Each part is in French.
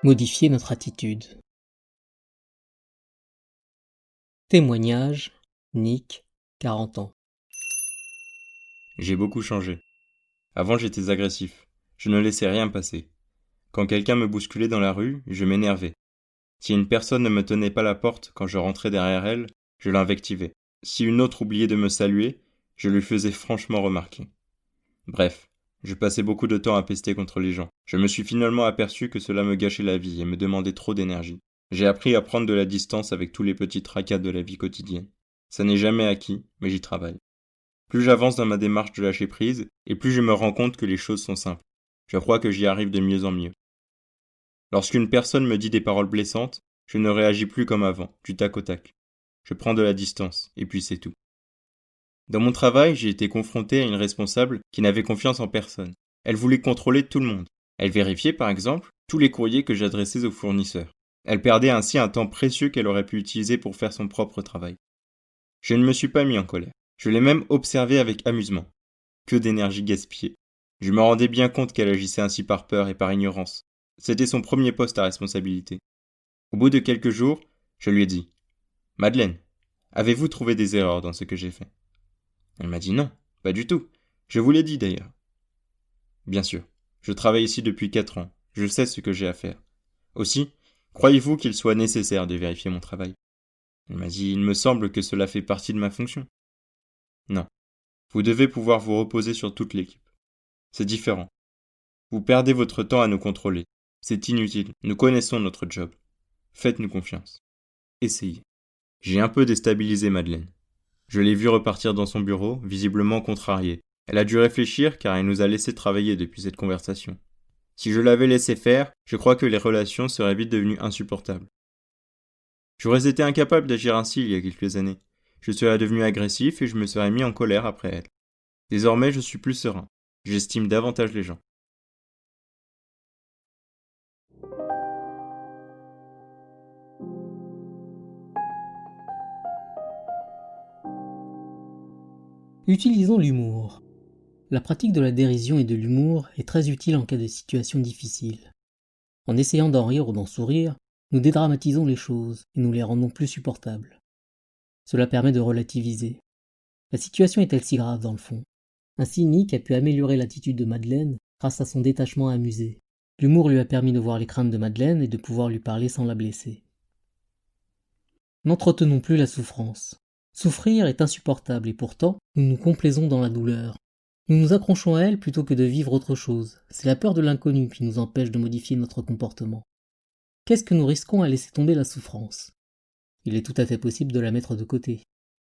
Modifier notre attitude. Témoignage, Nick, 40 ans. J'ai beaucoup changé. Avant, j'étais agressif. Je ne laissais rien passer. Quand quelqu'un me bousculait dans la rue, je m'énervais. Si une personne ne me tenait pas la porte quand je rentrais derrière elle, je l'invectivais. Si une autre oubliait de me saluer, je lui faisais franchement remarquer. Bref, je passais beaucoup de temps à pester contre les gens. Je me suis finalement aperçu que cela me gâchait la vie et me demandait trop d'énergie. J'ai appris à prendre de la distance avec tous les petits tracas de la vie quotidienne. Ça n'est jamais acquis, mais j'y travaille. Plus j'avance dans ma démarche de lâcher prise, et plus je me rends compte que les choses sont simples. Je crois que j'y arrive de mieux en mieux. Lorsqu'une personne me dit des paroles blessantes, je ne réagis plus comme avant, du tac au tac. Je prends de la distance, et puis c'est tout. Dans mon travail, j'ai été confronté à une responsable qui n'avait confiance en personne. Elle voulait contrôler tout le monde. Elle vérifiait, par exemple, tous les courriers que j'adressais aux fournisseurs. Elle perdait ainsi un temps précieux qu'elle aurait pu utiliser pour faire son propre travail. Je ne me suis pas mis en colère. Je l'ai même observé avec amusement. Que d'énergie gaspillée. Je me rendais bien compte qu'elle agissait ainsi par peur et par ignorance. C'était son premier poste à responsabilité. Au bout de quelques jours, je lui ai dit « Madeleine, avez-vous trouvé des erreurs dans ce que j'ai fait ?» Elle m'a dit « Non, pas du tout. Je vous l'ai dit d'ailleurs. » Bien sûr, je travaille ici depuis 4 ans. Je sais ce que j'ai à faire. Aussi, croyez-vous qu'il soit nécessaire de vérifier mon travail ? Elle m'a dit « Il me semble que cela fait partie de ma fonction. » Non. Vous devez pouvoir vous reposer sur toute l'équipe. C'est différent. Vous perdez votre temps à nous contrôler. C'est inutile. Nous connaissons notre job. Faites-nous confiance. Essayez. J'ai un peu déstabilisé Madeleine. Je l'ai vue repartir dans son bureau, visiblement contrariée. Elle a dû réfléchir car elle nous a laissé travailler depuis cette conversation. Si je l'avais laissé faire, je crois que les relations seraient vite devenues insupportables. J'aurais été incapable d'agir ainsi il y a quelques années. Je serais devenu agressif et je me serais mis en colère après elle. Désormais, je suis plus serein. J'estime davantage les gens. Utilisons l'humour. La pratique de la dérision et de l'humour est très utile en cas de situation difficile. En essayant d'en rire ou d'en sourire, nous dédramatisons les choses et nous les rendons plus supportables. Cela permet de relativiser. La situation est-elle si grave dans le fond ? Ainsi, Nick a pu améliorer l'attitude de Madeleine grâce à son détachement amusé. L'humour lui a permis de voir les craintes de Madeleine et de pouvoir lui parler sans la blesser. N'entretenons plus la souffrance. Souffrir est insupportable et pourtant, nous nous complaisons dans la douleur. Nous nous accrochons à elle plutôt que de vivre autre chose. C'est la peur de l'inconnu qui nous empêche de modifier notre comportement. Qu'est-ce que nous risquons à laisser tomber la souffrance ? Il est tout à fait possible de la mettre de côté.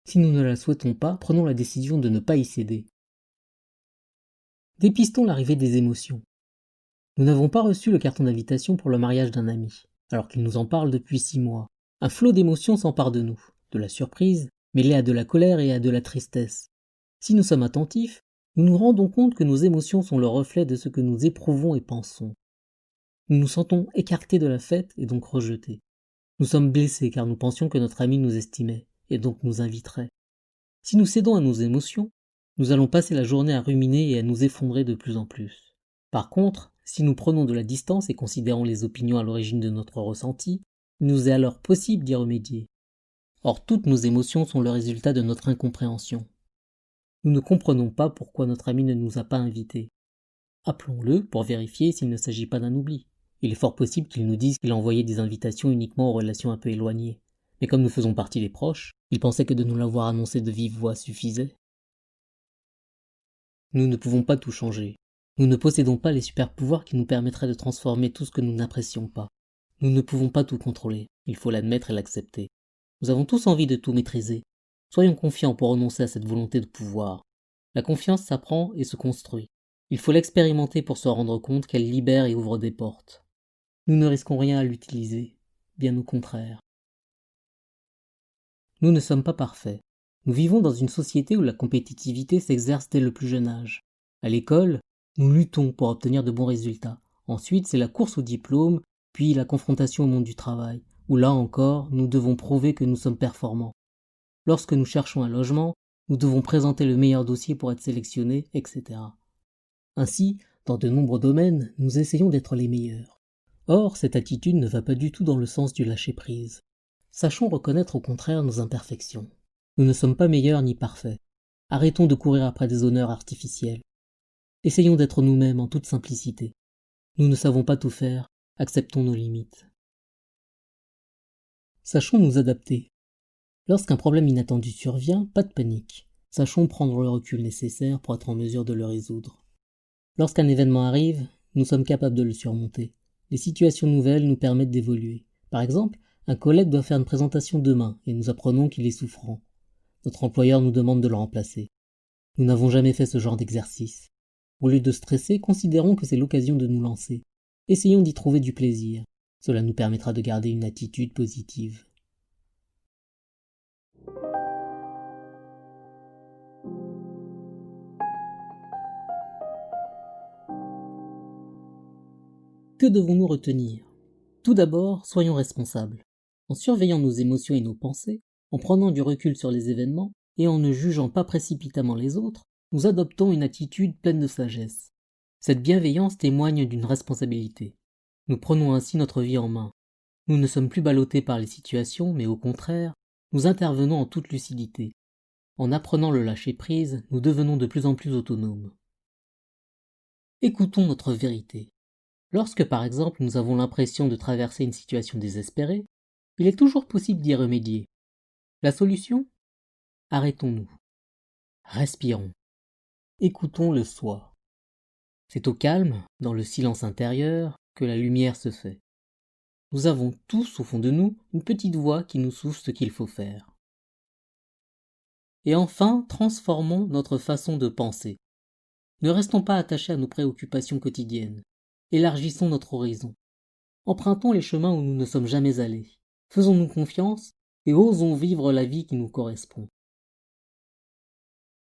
Si nous ne la souhaitons pas, prenons la décision de ne pas y céder. Dépistons l'arrivée des émotions. Nous n'avons pas reçu le carton d'invitation pour le mariage d'un ami, alors qu'il nous en parle depuis 6 mois. Un flot d'émotions s'empare de nous, de la surprise, mêlée à de la colère et à de la tristesse. Si nous sommes attentifs, nous nous rendons compte que nos émotions sont le reflet de ce que nous éprouvons et pensons. Nous nous sentons écartés de la fête et donc rejetés. Nous sommes blessés car nous pensions que notre ami nous estimait et donc nous inviterait. Si nous cédons à nos émotions, nous allons passer la journée à ruminer et à nous effondrer de plus en plus. Par contre, si nous prenons de la distance et considérons les opinions à l'origine de notre ressenti, il nous est alors possible d'y remédier. Or, toutes nos émotions sont le résultat de notre incompréhension. Nous ne comprenons pas pourquoi notre ami ne nous a pas invités. Appelons-le pour vérifier s'il ne s'agit pas d'un oubli. Il est fort possible qu'il nous dise qu'il a envoyé des invitations uniquement aux relations un peu éloignées. Mais comme nous faisons partie des proches, il pensait que de nous l'avoir annoncé de vive voix suffisait. Nous ne pouvons pas tout changer. Nous ne possédons pas les super-pouvoirs qui nous permettraient de transformer tout ce que nous n'apprécions pas. Nous ne pouvons pas tout contrôler, il faut l'admettre et l'accepter. Nous avons tous envie de tout maîtriser. Soyons confiants pour renoncer à cette volonté de pouvoir. La confiance s'apprend et se construit. Il faut l'expérimenter pour se rendre compte qu'elle libère et ouvre des portes. Nous ne risquons rien à l'utiliser, bien au contraire. Nous ne sommes pas parfaits. Nous vivons dans une société où la compétitivité s'exerce dès le plus jeune âge. À l'école, nous luttons pour obtenir de bons résultats. Ensuite, c'est la course au diplôme, puis la confrontation au monde du travail, où là encore, nous devons prouver que nous sommes performants. Lorsque nous cherchons un logement, nous devons présenter le meilleur dossier pour être sélectionnés, etc. Ainsi, dans de nombreux domaines, nous essayons d'être les meilleurs. Or, cette attitude ne va pas du tout dans le sens du lâcher-prise. Sachons reconnaître au contraire nos imperfections. Nous ne sommes pas meilleurs ni parfaits. Arrêtons de courir après des honneurs artificiels. Essayons d'être nous-mêmes en toute simplicité. Nous ne savons pas tout faire, acceptons nos limites. Sachons nous adapter. Lorsqu'un problème inattendu survient, pas de panique. Sachons prendre le recul nécessaire pour être en mesure de le résoudre. Lorsqu'un événement arrive, nous sommes capables de le surmonter. Les situations nouvelles nous permettent d'évoluer. Par exemple, un collègue doit faire une présentation demain et nous apprenons qu'il est souffrant. Notre employeur nous demande de le remplacer. Nous n'avons jamais fait ce genre d'exercice. Au lieu de stresser, considérons que c'est l'occasion de nous lancer. Essayons d'y trouver du plaisir. Cela nous permettra de garder une attitude positive. Que devons-nous retenir ? Tout d'abord, soyons responsables. En surveillant nos émotions et nos pensées, en prenant du recul sur les événements et en ne jugeant pas précipitamment les autres, nous adoptons une attitude pleine de sagesse. Cette bienveillance témoigne d'une responsabilité. Nous prenons ainsi notre vie en main. Nous ne sommes plus ballottés par les situations, mais au contraire, nous intervenons en toute lucidité. En apprenant le lâcher-prise, nous devenons de plus en plus autonomes. Écoutons notre vérité. Lorsque par exemple nous avons l'impression de traverser une situation désespérée, il est toujours possible d'y remédier. La solution ? Arrêtons-nous. Respirons. Écoutons le soi. C'est au calme, dans le silence intérieur, que la lumière se fait. Nous avons tous au fond de nous une petite voix qui nous souffle ce qu'il faut faire. Et enfin, transformons notre façon de penser. Ne restons pas attachés à nos préoccupations quotidiennes. Élargissons notre horizon. Empruntons les chemins où nous ne sommes jamais allés. Faisons-nous confiance et osons vivre la vie qui nous correspond.